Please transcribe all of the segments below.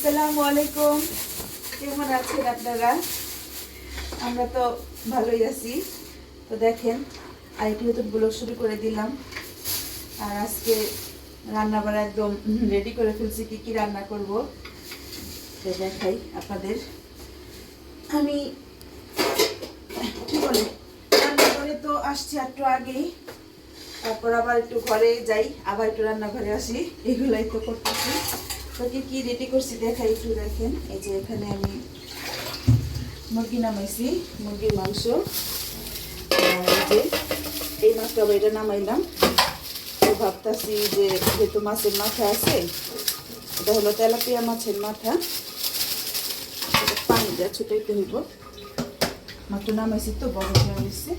আসসালামু আলাইকুম। কেমন আছেন আপনারা? আমরা তো ভালোই আছি। তো দেখেন আরেকটি নতুন ব্লগ শুরু করে দিলাম। আর আজকে রান্না বান্না একদম রেডি করে ফেলছি, কি কি রান্না করব তো দেখাই আপনাদের। আমি কি বলে রান্নাঘরে তো আসছি একটু আগেই, তারপর আবার একটু ঘরে যাই, আবার একটু রান্নাঘরে আসি, এগুলাই তো করতেছি। তো কি কি রেডি করছি দেখাই, একটু দেখেন। এই যে এখানে আমি মুরগি নামাইছি, মুরগির মাংস। আর এই যে এই মাছটা আবার এটা নামাইলাম। তো ভাবতেছি যে যেহেতু মাছের মাথা আছে, এটা হলো তেলাপিয়া মাছের মাথা, পানি যা ছুটাইতে হইব। মাত্র নামাইছি তো বড় হয়ে গেছে।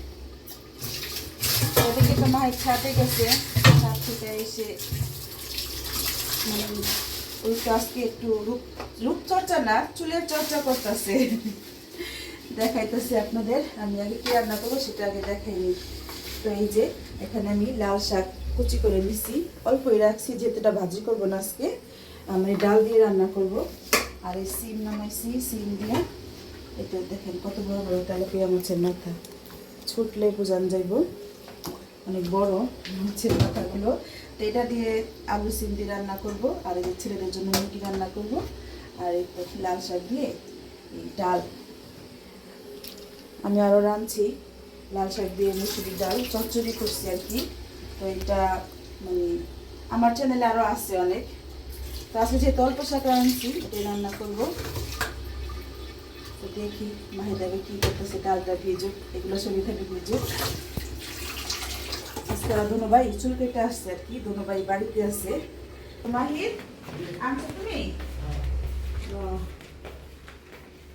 ওদিকে তো মায়ের ছাদে গেছে, ছাদ থেকে এসে মানে ওই তো আজকে একটু রূপচর্চা না, চুলের চর্চা করতেছে। দেখাইতেছি আপনাদের। আমি আগে কি রান্না করবো সেটা আগে দেখাইনি। তো এই যে এখানে আমি লাল শাক কুচি করে নিছি, অল্পই রাখছি যেহেতু এটা ভাজি করবো না আজকে, আমি ডাল দিয়ে রান্না করব। আর এই সিম নামাইছি, সিম দিয়ে এটা দেখেন কত বড় বড় তেলাপিয়া মাছের মাথা, ছুটলে বোঝান যাইব অনেক বড় মাছের মাথাগুলো। তো এটা দিয়ে আলু সিম দিয়ে রান্না করব। আর এই ছেলেদের জন্য মুরগি রান্না করব। আর এই লাল শাক দিয়ে এই ডাল। আমি আরও রাঁধছি লাল শাক দিয়ে মুসুরির ডাল, চচ্চড়ি করছি আর কি। তো এটা মানে আমার চ্যানেলে আরও আছে অনেক। তো আজকে যেহেতু অল্প শাক রাঁধছি, এটাই রান্না করবো। তো দেখি মাহিদাকে কী করতেছে, ডালটা ভিজুক, এগুলো সবই থাকে ভিজুক। আজকে দোনো ভাই চুল কেটে আসছে আর কি, দোনো ভাই বাড়িতে আছে। মাহির আনছো তুমি?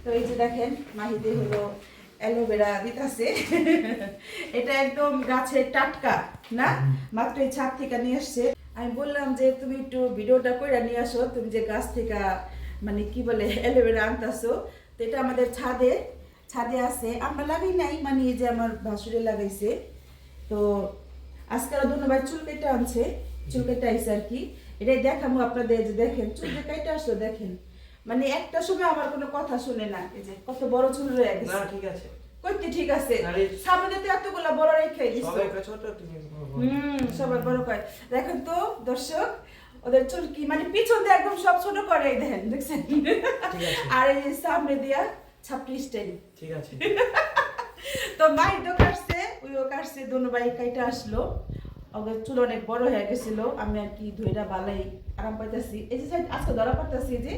তো এই যে দেখেন মাহিদে হলো অ্যালোভেরা দিতেছে। এটা একদম গাছের টাটকা না, মাত্র এই ছাদ থেকে নিয়ে আসছে। আমি বললাম যে তুমি একটু ভিডিওটা করে নিয়ে আসো, তুমি যে গাছ থেকে মানে কি বলে অ্যালোভেরা আনতেছো। তো এটা আমাদের ছাদে ছাদে আছে, আমরা লাগাই নাই, মানে এই যে আমার ভাসুরে লাগাইছে। তো আজকাল ধন্যবাদ চুল কেটে আনছে, চুল কেটে আইসে আর কি। এটাই দেখাবো আপনাদের, যে দেখেন চুল যে কেটে আসলো দেখেন। মানে একটা সময় আমার কোনো কথা শুনে না, এই যে কত বড় চুল রয়ে গেছে। না ঠিক আছে, কইতে ঠিক আছে, সামনে তো এতগুলা বড় রেখে দিছো। সবাই ছোট, তুমি সবার বড় কয়। দেখেন তো দর্শক, ওদের চুল কি মানে পিছন দিয়ে একদম সব ছোট করে দেখেন, দেখছেন? আর এই সামনে দিয়া ছাপড়ি স্টাইল। ঠিক আছে। তো মাই তো কাটছে, ওইও কাটছে, দোনো ভাই কাইটা আসলো। ওদের চুল অনেক বড় হয়ে গেছিল, আমি আর কি ধইরা বালাই আরাম পাইতাছি। এই যে আজকে ধরা পাইতাছি যে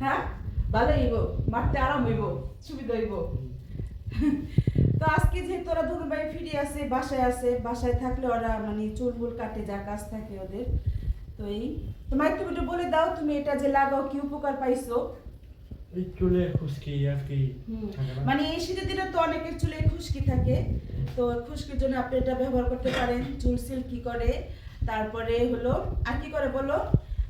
হ্যাঁ ভালোই হইব, মারতে আরাম হইব, সুবিধা হইব। তো আজকে যেহেতু ওরা দোনো ভাই ফিরে আছে, বাসায় আছে, বাসায় থাকলে ওরা মানে চুল ফুল কাটে, যা কাজ থাকে ওদের। তো এই তোমার তুমি একটু বলে দাও, তুমি এটা যে লাগাও কি উপকার পাইছো? এই চুলে খুশকি আর কি মানে এই শীতের দিনে তো অনেকের চুলে খুশকি থাকে, তো খুশকির জন্য আপনি এটা ব্যবহার করতে পারেন। চুল সিল্কি করে, তারপরে হলো আর কি করে বলো।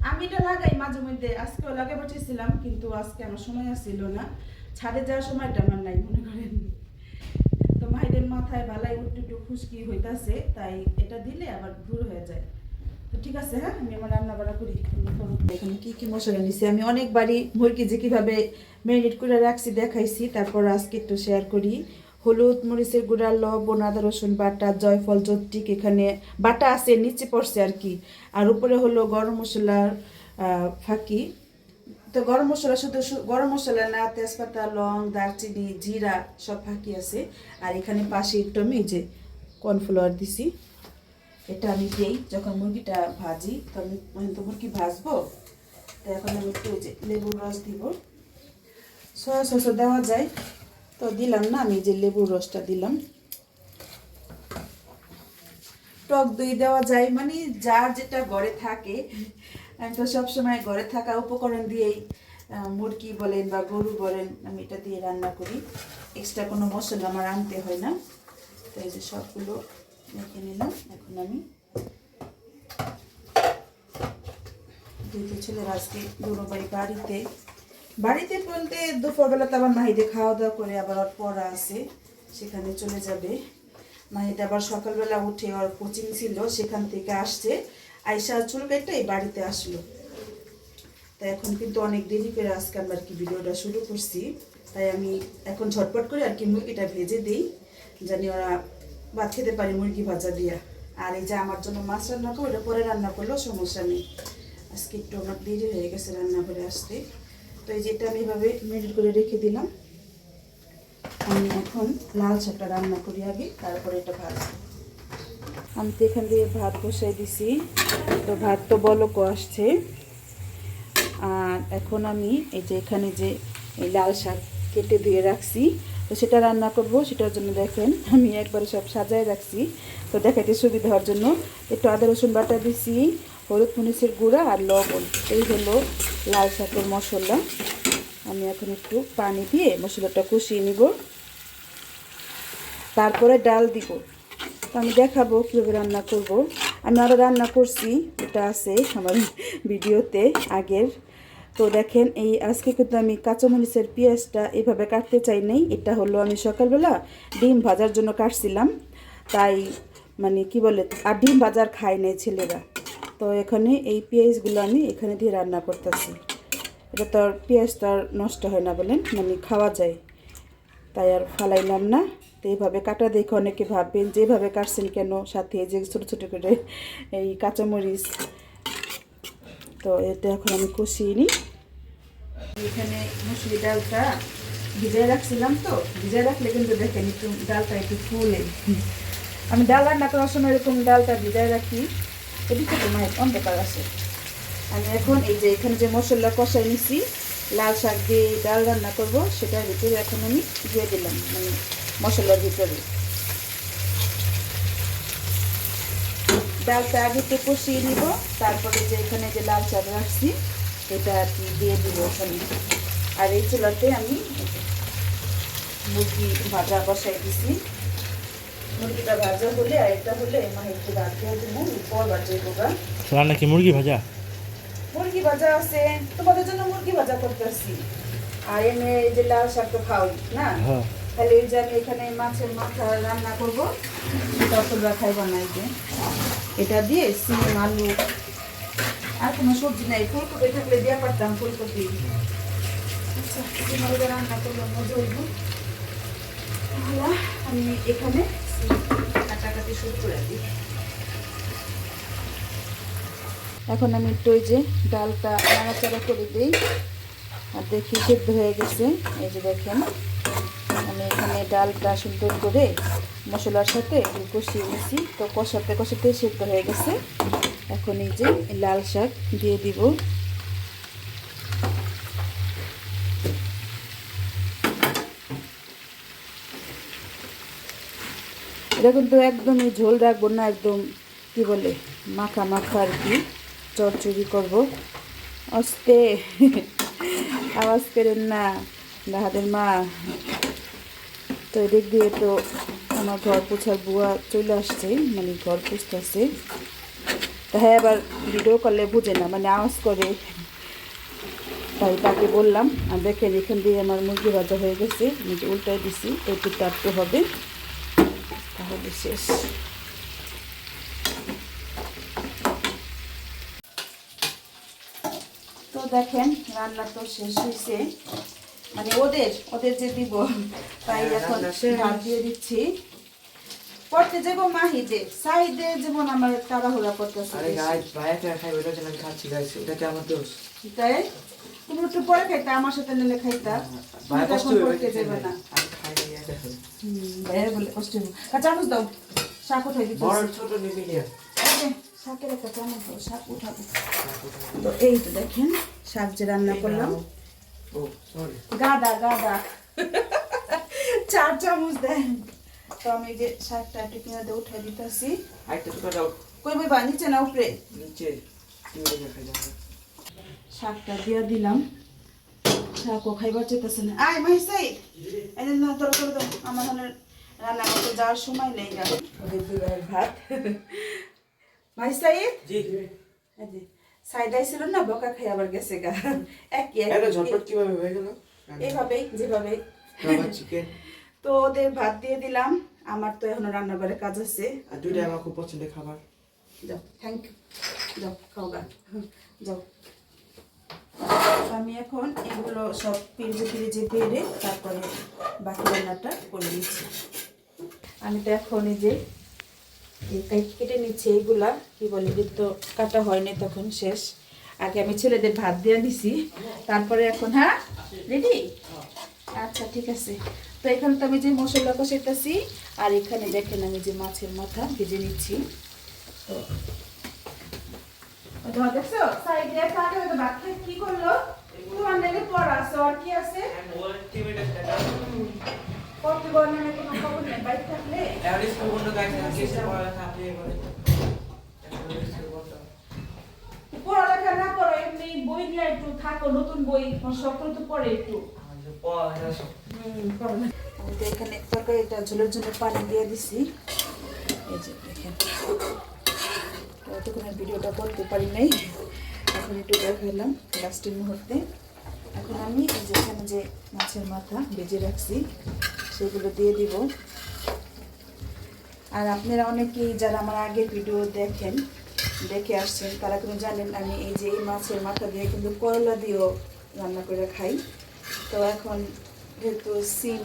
আমি এটা লাগাই মাঝে মধ্যে, আজকেও লাগাবো চেয়েছিলাম কিন্তু আজকে আমার সময় আসছিল না, ছাদে যাওয়ার সময়টা আমার নাই মনে করেন। তো মাহিদের মাথায় ভালাই একটু একটু খুশকি হইতাছে, তাই এটা দিলে আবার দূর হয়ে যায়। তো ঠিক আছে, হ্যাঁ আমি আমার রান্না বান্না করি। এখানে কি কি মশলা নিছি, আমি অনেকবারই মুরগি যে কিভাবে ম্যারিনেট করে রাখছি দেখাইছি, তারপর আজকে একটু শেয়ার করি। হলুদ মরিচের গুঁড়া, লবণ, আদা রসুন বাটা, জয়ফল জৈত্রিক এখানে বাটা আছে, নিচে পড়ছে আর কি। আর উপরে হলো গরম মশলার ফাঁকি। তো গরম মশলা শুধু গরম মশলা না, তেজপাতা, লং, দারচিনি, জিরা সব ফাঁকি আছে। আর এখানে পাশে একটু আমি যে কর্নফ্লাওয়ার দিছি, এটা আমি দিই যখন মুরগিটা ভাজি। তো আমি তো মুরগি ভাজবো, তো এখন আমি একটু যে লেবুর রস দিব। সয়া সসও দেওয়া যায়, তো দিলাম না, আমি যে লেবুর রসটা দিলাম। টক দই দেওয়া যায়, মানে যার যেটা ঘরে থাকে। আমি তো সবসময় ঘরে থাকা উপকরণ দিয়েই মুরগি বলেন বা গরু বলেন, আমি এটা দিয়ে রান্না করি। এক্সট্রা কোনো মশলা আমার আনতে হয় না। তো এই যে সবগুলো মেখে নিলাম। এখন আমি যেহেতু ছেলের আজকে দুটো বাড়িতে বলতে দুপুরবেলা তো আবার মাহিদে খাওয়া দাওয়া করে আবার ওর পড়া আছে, সেখানে চলে যাবে। মাহিদে আবার সকালবেলা উঠে ওর কোচিং ছিল, সেখান থেকে আসছে, আইসা চুল কেটে বাড়িতে আসলো। তাই এখন কিন্তু অনেক দেরি করে আজকে আমরা আর কি ভিডিওটা শুরু করছি। তাই আমি এখন ঝটপট করে আর কি মুরগিটা ভেজে দিই, জানি ওরা ভাত খেতে পারি মুরগি ভাজা দিয়া। আর এই যে আমার জন্য মাছ রান্না করবো, ওটা পরে রান্না করলেও সমস্যা নেই। আজকে একটু আমার দেরি হয়ে গেছে রান্না করে আসতে। তো এই যে এটা আমি এভাবে মেরিনেট করে রেখে দিলাম। আমি এখন লাল শাকটা রান্না করি আগে, তারপরে এটা ভাজবো। আমি তো এখান দিয়ে ভাত বসাই দিছি, তো ভাত তো বলকও আসছে। আর এখন আমি এই যে এখানে যে এই লাল শাক কেটে ধুয়ে রাখছি, তো সেটা রান্না করব। সেটার জন্য দেখেন আমি একবারে সব সাজায় রাখছি, তো দেখাইতে সুবিধা হওয়ার জন্য একটু আদা রসুন বাটা দিছি, হলুদ মরিচের গুঁড়া আর লবণ। এই হলো লাল শাকের মশলা। আমি এখন একটু পানি দিয়ে মশলাটা কষিয়ে নিব, তারপরে ডাল দিব। তো আমি দেখাবো কীভাবে রান্না করব। আমি আরও রান্না করছি, এটা আছে আমার ভিডিওতে আগের। তো দেখেন এই আজকে কিন্তু আমি কাঁচামরিচের পেঁয়াজটা এইভাবে কাটতে চাই নাই। এটা হলো আমি সকালবেলা ডিম ভাজার জন্য কাটছিলাম, তাই মানে কি বলে, আর ডিম ভাজার খায় নাই ছেলেরা। তো এখানে এই পেঁয়াজগুলো আমি এখানে দিয়ে রান্না করতেছি। এটা তো আর পেঁয়াজ তো আর নষ্ট হয় না বলেন, মানে খাওয়া যায়, তাই আর ফালাইলাম না। তো এইভাবে কাটা দেখে অনেকে ভাববেন যেভাবে কাটছেন কেন, সাথে এই যে ছোটো ছোটো করে এই কাঁচামরিচ। তো এটা এখন আমি কষিয়ে নিই। এখানে মুসুরি ডালটা ভিজায় রাখছিলাম, তো ভিজায় রাখলে কিন্তু দেখেন একটু ডালটা একটু ফুলে। আমি ডাল রান্না করার সময় এরকম ডালটা ভিজায় রাখি, এদিকে তো মায়ের অন্ধকার আছে। আমি এখন এই যে এখানে যে মশলা কষাই নিছি, লাল শাক দিয়ে ডাল রান্না করব, সেটার ভিতরে এখন আমি দিয়ে দিলাম, মানে মশলার ভিতরে ডালটা আগে একটু কষিয়ে নিব। তারপরে যে এখানে যে লাল শাক রাখছি এটা আর কি দিয়ে দিব ওখানে। আর এই চুলাতে আমি মুরগি ভাজা বসাই দিছি। মুরগিটা ভাজা হলে আর এটা হলে মানে একটু ভাত দিয়ে দেবো, পর বাজে গোগা। রান্না কি মুরগি ভাজা? মুরগি ভাজা আছে, তোমাদের জন্য মুরগি ভাজা করতেছি। আর এমনি এই যে লাল শাক তো খাওয়াই না, তাহলে এই যে আমি এখানে মাছের মাথা রান্না করবো, এটা তোমরা খাইবা না। এই যে এটা দিয়ে সিম আলু আর কোনো সবজি নাই, ফুলকপি থাকলে দিয়ে পারতাম, ফুলকপি। আচ্ছা সিম আলু রান্না করলে মজা হইব। আমি এখানে কাটাকাটি শুরু করে দিই। এখন আমি একটু ওই যে ডালটা নাড়াচাড়া করে দিই, আর দেখি সেদ্ধ হয়ে গেছে। এই যে দেখেন আমি এখানে ডালটা সুন্দর করে মশলার সাথে কষিয়ে নিয়েছি, তো কষাতে কষাতে সেদ্ধ হয়ে গেছে। এখন এই যে লাল শাক দিয়ে দিব। এটা কিন্তু একদমই ঝোল রাখবো না, একদম কি বলে মাখা মাখা আর কি, চচ্চড়ি করব। আস্তে আওয়াজ করেন না দাহাদের মা। তো এদিক দিয়ে তো আমার ঘর পোছার বুয়া চলে আসছে, মানে ঘর পুছতেছে। তা হ্যাঁ, এবার ভিডিও করলে বুঝে না, মানে আওয়াজ করে, তাই তাকে বললাম। আর দেখেন এখান দিয়ে আমার মুরগি ভাজা হয়ে গেছে, আমি উল্টাই দিছি, একটু টাটতে হবে, তাহলে শেষ। তো দেখেন রান্না তো শেষ হয়েছে, মানে ওদের যে দিব, তাই এখন ভাত দিয়ে দিচ্ছি। পড়তে যাবো মাহিদে সাইদে, যেমন আমার তাড়াহুড়া করতেছে। তাই তুমি একটু পরে খাইতা, আমার সাথে নিলে খাইতা, তুমি তো এখন পড়তে যাবে না। ভাইয়া বলে কষ্ট হবে। চামচ দাও, শাক উঠাই দিতে। শাকের একটা চামচ দাও, শাক উঠাবো। তো এই তো দেখেন শাক যে রান্না করলাম, গাদা 4 চামচ দেন। তো আমি যে শাকটা টিফিনে দিয়ে উঠাই দিতেছি। কই বইবা, নিচে না উপরে? শাকটা দিয়ে দিলাম, শাকও খাইবার যেতেছে না। আয় মাহিসাই, আমার রান্না করতে যাওয়ার সময় নেই। ওদের 2 ভাইয়ের ভাত। মাহিসাই সাইডাই ছিল না, বকা খাই আবার গেছে গা। এইভাবেই যেভাবে। তো ওদের ভাত দিয়ে দিলাম, আমার তো এখনো রান্নাঘরে কাজ আছে। আর দুইটা আমার খুব পছন্দের খাবার। যাও, থ্যাংক ইউ, যাও খাও গা, যাও। তো আমি এখন এগুলো সব পিরিজে বেড়ে তারপরে বাকি রান্নাটা করে নিচ্ছি। আমি তো এখন এই যে কেটে নিচ্ছি, এইগুলা কি বলে যে তো কাটা হয়নি তখন শেষ। আগে আমি ছেলেদের ভাত দিয়ে দিছি, তারপরে এখন হ্যাঁ রেডি, আচ্ছা ঠিক আছে। তো এখানে তো আমি যে মশলা কষাইতেছি, আর এখানে দেখেন আমি যে মাছের মাথা ভেজে নিচ্ছি। তো তোমার দেখছো সাইডে পাটে হয়তো ভাত খেয়ে কি করলো, তোমার নাকি পড়া আছে আর কি আছে পড়তে বর্ণনের কোনো খবর নেই, বাইক থাকলে পড়ালেখা না করো, এমনি বই নিয়ে একটু থাকো, নতুন বই সকল তো পড়ে একটু। আমি তো এখানে তরকারিটা ঝোলের জন্য পানি দিয়ে দিছি, এই যে দেখেন এতক্ষণের ভিডিওটা করতে পারি নাই, এখন একটু দেখালাম লাস্টের মুহূর্তে। এখন আমি এই যে এখানে যে মাছের মাথা ভেজে রাখছি সেগুলো দিয়ে দিব। আর আপনারা অনেকেই যারা আমার আগের ভিডিও দেখে আসছেন তারা কিন্তু জানেন আমি এই যে এই মাছের মাথা দিয়ে কিন্তু করলা দিয়েও রান্না করে খাই। তো এখন যেহেতু সিম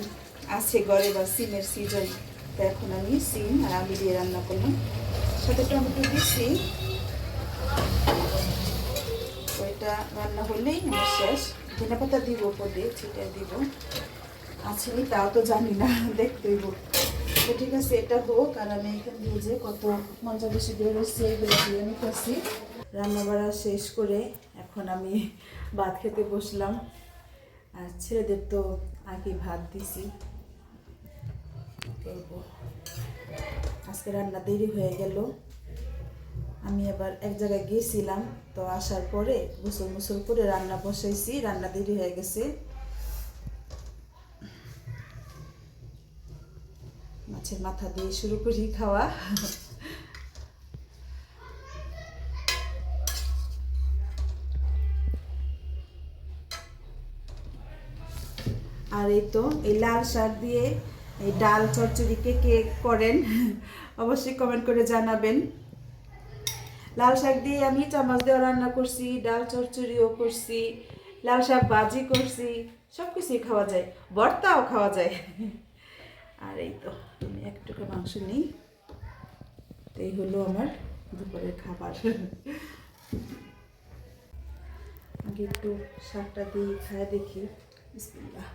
আছে ঘরে বা সিমের সিজন, তো এখন আমি সিম আর আলু দিয়ে রান্না করলাম, সাথে টমেটো দিচ্ছি। ওইটা রান্না হলেই আমার শেষ। ধনে পাতা দিব উপর দিয়ে ছিটাই দিব, আছে তাও তো জানি না, দেখতে দিব। তো ঠিক আছে এটা হোক, আর আমি এখান দিয়ে যে কত মজা বেশি বের হচ্ছে এগুলো দিয়ে আমি করছি। রান্না বাড়া শেষ করে এখন আমি ভাত খেতে বসলাম, আর ছেলেদের তো আগে ভাত দিছি। আজকে রান্না দেরি হয়ে গেল, আমি আবার এক জায়গায় গিয়েছিলাম, তো আসার পরে গোসল করে রান্না বসাইছি, রান্না দেরি হয়ে গেছে। মাছের মাথা দিয়ে শুরু করি খাওয়া। আর এই তো এই লাল শাক দিয়ে এই ডাল চচ্চড়ি কে কে করেন অবশ্যই কমেন্ট করে জানাবেন। লাল শাক দিয়ে আমি চামচ দিয়ে রান্না করছি, ডাল চচ্চড়িও করছি, লাল শাক ভাজি করছি, সব কিছুই খাওয়া যায়, ভর্তাও খাওয়া যায়। আর এই তো আমি একটুকু মাংস নিই, তো এই হলো আমার দুপুরের খাবার। আগে একটু শাকটা দিয়ে খায় দেখি, বিসমিল্লাহ।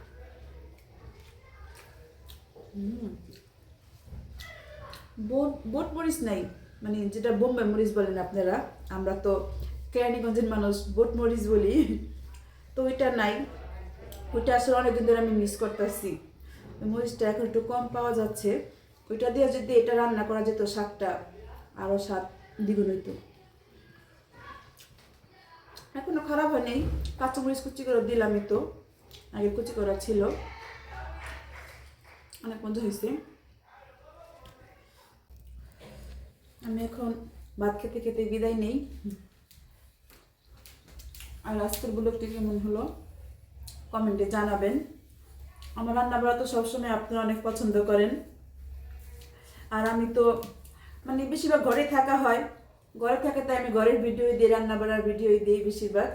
বোট মরিচ নাই, মানে যেটা বোম্বে মরিচ বলেন আপনারা, আমরা তো কেরানীগঞ্জের মানুষ বোট মরিচ বলি, তো ওইটা নাই। ওইটা আসলে অনেকদিন ধরে আমি মিস করতেছি, মরিচটা এখন একটু কম পাওয়া যাচ্ছে। ওইটা দিয়ে যদি এটা রান্না করা যেত শাকটা আরও স্বাদ দ্বিগুণ হইতো। এখনো খারাপ হয় নাই, কাঁচামরিচ কুচি করে দিলামই তো, আগে কুচি করা ছিল, অনেক মজা হয়েছে। আমি এখন ভাত খেতে খেতে বিদায় নেই। আর আজকের ব্লগটি কেমন হলো কমেন্টে জানাবেন। আমার রান্না বাড়া তো সবসময় আপনারা অনেক পছন্দ করেন, আর আমি তো মানে বেশিরভাগ ঘরে থাকা হয়, ঘরে থাকাতে আমি ঘরের ভিডিও দিই, রান্না বাড়ার ভিডিও দিই বেশিরভাগ।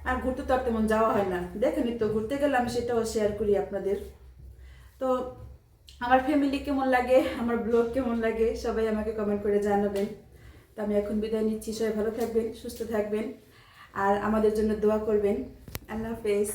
আর ঘুরতে তো আর তেমন যাওয়া হয় না, দেখেনি তো ঘুরতে গেলে আমি সেটাও শেয়ার করি আপনাদের। তো আমার ফ্যামিলি কেমন লাগে, আমার ব্লগ কেমন লাগে, সবাই আমাকে কমেন্ট করে জানাবেন। তো আমি এখন বিদায় নিচ্ছি, সবাই ভালো থাকবেন, সুস্থ থাকবেন, আর আমাদের জন্য দোয়া করবেন। আল্লাহ হাফেজ।